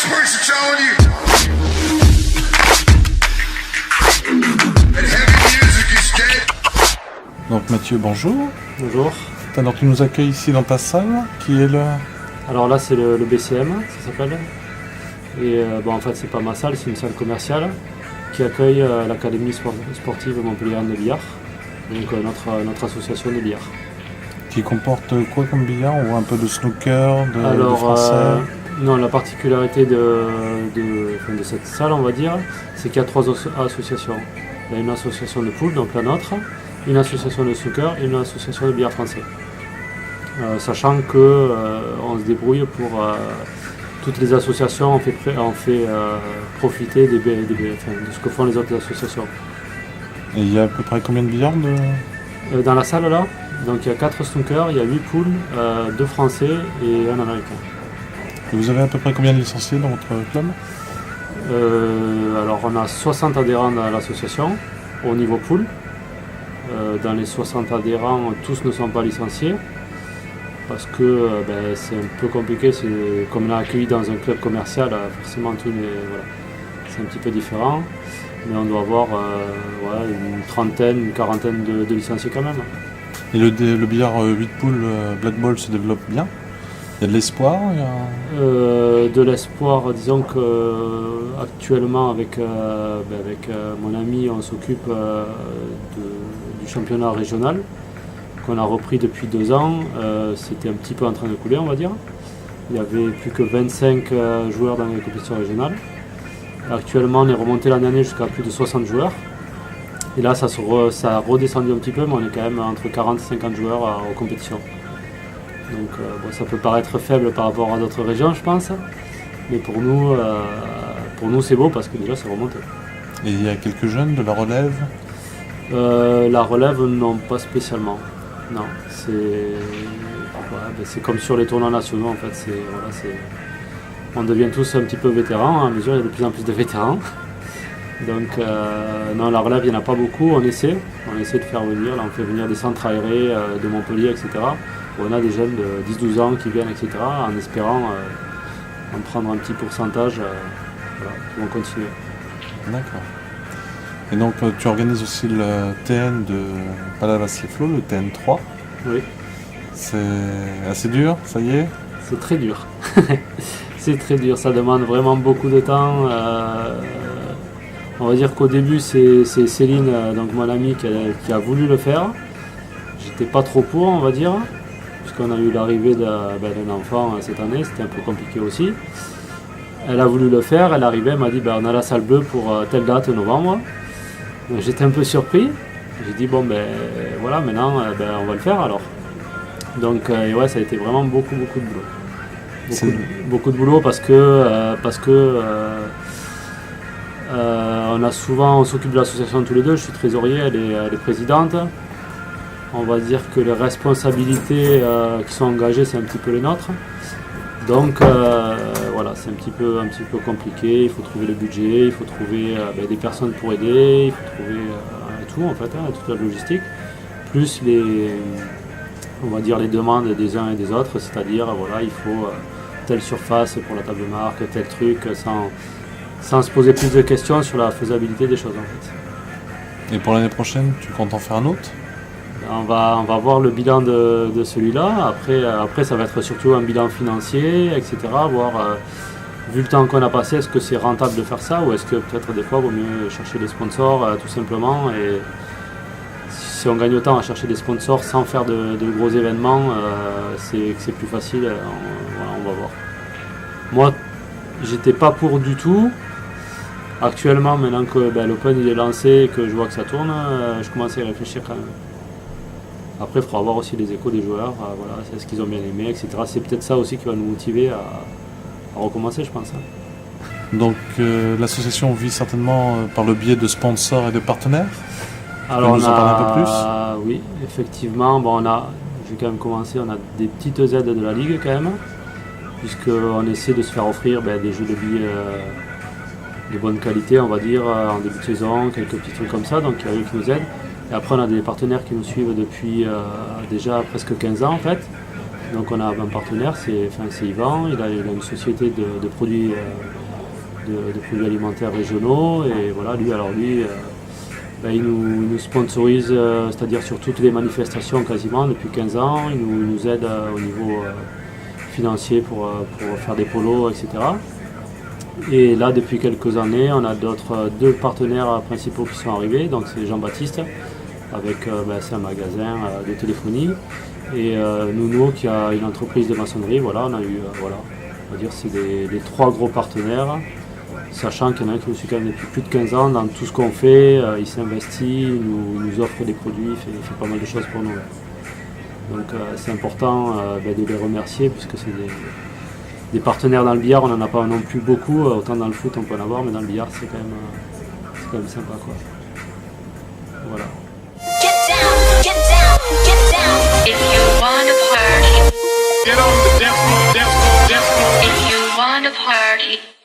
person telling you that heavy music is dead. Donc Mathieu, bonjour. Bonjour. Alors tu nous accueilles ici dans ta salle, qui est le... Alors là c'est le BCM, ça s'appelle. Et en fait c'est pas ma salle, c'est une salle commerciale qui accueille l'Académie sportive Montpellier de billard, donc notre association de billard. Qui comporte quoi comme billard? On voit un peu de snooker, de français. Non, la particularité de cette salle, on va dire, c'est qu'il y a 3 associations. Il y a une association de pool, donc la nôtre, une association de snooker et une association de billard français. Sachant que on se débrouille pour toutes les associations, on fait profiter de ce que font les autres associations. Et il y a à peu près combien de billards dans la salle là? Donc il y a 4 snookers, il y a 8 poules, 2 français et un américain. Et vous avez à peu près combien de licenciés dans votre club? Alors on a 60 adhérents dans l'association au niveau pool. Dans les 60 adhérents, tous ne sont pas licenciés parce que c'est un peu compliqué. Comme on a accueilli dans un club commercial, forcément c'est un petit peu différent. Mais on doit avoir une trentaine, une quarantaine de licenciés quand même. Et le billard 8 poules Black Ball se développe bien? Il y a de l'espoir De l'espoir, disons que actuellement avec mon ami on s'occupe du championnat régional qu'on a repris depuis 2 ans. C'était un petit peu en train de couler, on va dire. Il y avait plus que 25 joueurs dans les compétitions régionales. Actuellement on est remonté l'année dernière jusqu'à plus de 60 joueurs. Et là ça a redescendu un petit peu, mais on est quand même entre 40 et 50 joueurs aux compétitions. Donc ça peut paraître faible par rapport à d'autres régions, je pense. Mais pour nous c'est beau parce que déjà c'est remonté. Et il y a quelques jeunes de la relève? La relève, non, pas spécialement. Non, c'est comme sur les tournois nationaux en fait. On devient tous un petit peu vétérans, à mesure il y a de plus en plus de vétérans. Donc non, la relève il n'y en a pas beaucoup, on essaie de faire venir, là on fait venir des centres aérés de Montpellier, etc. Où on a des jeunes de 10-12 ans qui viennent, etc. en espérant en prendre un petit pourcentage qui vont continuer. D'accord. Et donc tu organises aussi le TN de Palavas-les-Flots, le TN3. Oui. C'est assez dur, ça y est? C'est très dur. C'est très dur, ça demande vraiment beaucoup de temps. On va dire qu'au début c'est Céline, donc mon amie, qui a voulu le faire. J'étais pas trop pour, on va dire, puisqu'on a eu l'arrivée d'un enfant cette année, c'était un peu compliqué aussi. Elle a voulu le faire, elle est arrivée, elle m'a dit on a la salle bleue pour telle date, novembre. Donc j'étais un peu surpris. J'ai dit voilà, maintenant on va le faire alors. Donc ça a été vraiment beaucoup de boulot. Beaucoup de boulot parce que on s'occupe de l'association tous les deux. Je suis trésorier, elle est présidente. On va dire que les responsabilités qui sont engagées, c'est un petit peu les nôtres. Donc c'est un petit peu compliqué. Il faut trouver le budget, il faut trouver des personnes pour aider, il faut trouver tout en fait, toute la logistique, plus les demandes des uns et des autres, c'est-à-dire il faut telle surface pour la table de marque, tel truc, sans se poser plus de questions sur la faisabilité des choses en fait. Et pour l'année prochaine, tu comptes en faire un autre? On va voir le bilan de celui-là. Après, ça va être surtout un bilan financier, etc. Voir, vu le temps qu'on a passé, est-ce que c'est rentable de faire ça ou est-ce que peut-être des fois il vaut mieux chercher des sponsors tout simplement. Et si on gagne autant à chercher des sponsors sans faire de gros événements, c'est plus facile. On va voir. Moi, j'étais pas pour du tout. Actuellement, maintenant que l'Open il est lancé et que je vois que ça tourne, je commence à y réfléchir quand même. Après, il faudra voir aussi les échos des joueurs, c'est ce qu'ils ont bien aimé, etc. C'est peut-être ça aussi qui va nous motiver à recommencer, je pense. Donc l'association vit certainement par le biais de sponsors et de partenaires? Alors nous en parler un peu plus? Oui, effectivement, je vais quand même commencer, on a des petites aides de la Ligue quand même, puisqu'on essaie de se faire offrir des jeux de billes de bonne qualité, on va dire, en début de saison, quelques petits trucs comme ça, donc il y a eux qui nous aident. Et après on a des partenaires qui nous suivent depuis déjà presque 15 ans en fait. Donc on a un partenaire, c'est Yvan, il a une société de produits, de produits alimentaires régionaux, et voilà, lui, il nous sponsorise, c'est-à-dire sur toutes les manifestations quasiment depuis 15 ans, il nous aide au niveau financier pour faire des polos, etc. Et là, depuis quelques années, on a deux partenaires principaux qui sont arrivés. Donc c'est Jean-Baptiste, avec c'est un magasin de téléphonie, et Nuno qui a une entreprise de maçonnerie. Voilà, on a eu, on va dire c'est les trois gros partenaires, sachant qu'il y en a un qui nous suit quand même depuis plus de 15 ans dans tout ce qu'on fait. Il s'investit, il nous offre des produits, il fait pas mal de choses pour nous. Donc c'est important de les remercier, puisque c'est des partenaires dans le billard. On n'en a pas non plus beaucoup, autant dans le foot on peut en avoir, mais dans le billard c'est quand même sympa, quoi. Voilà. Get down, get down, get down. If you wanna party, Get on the dance floor, dance floor, dance floor. if you wanna party.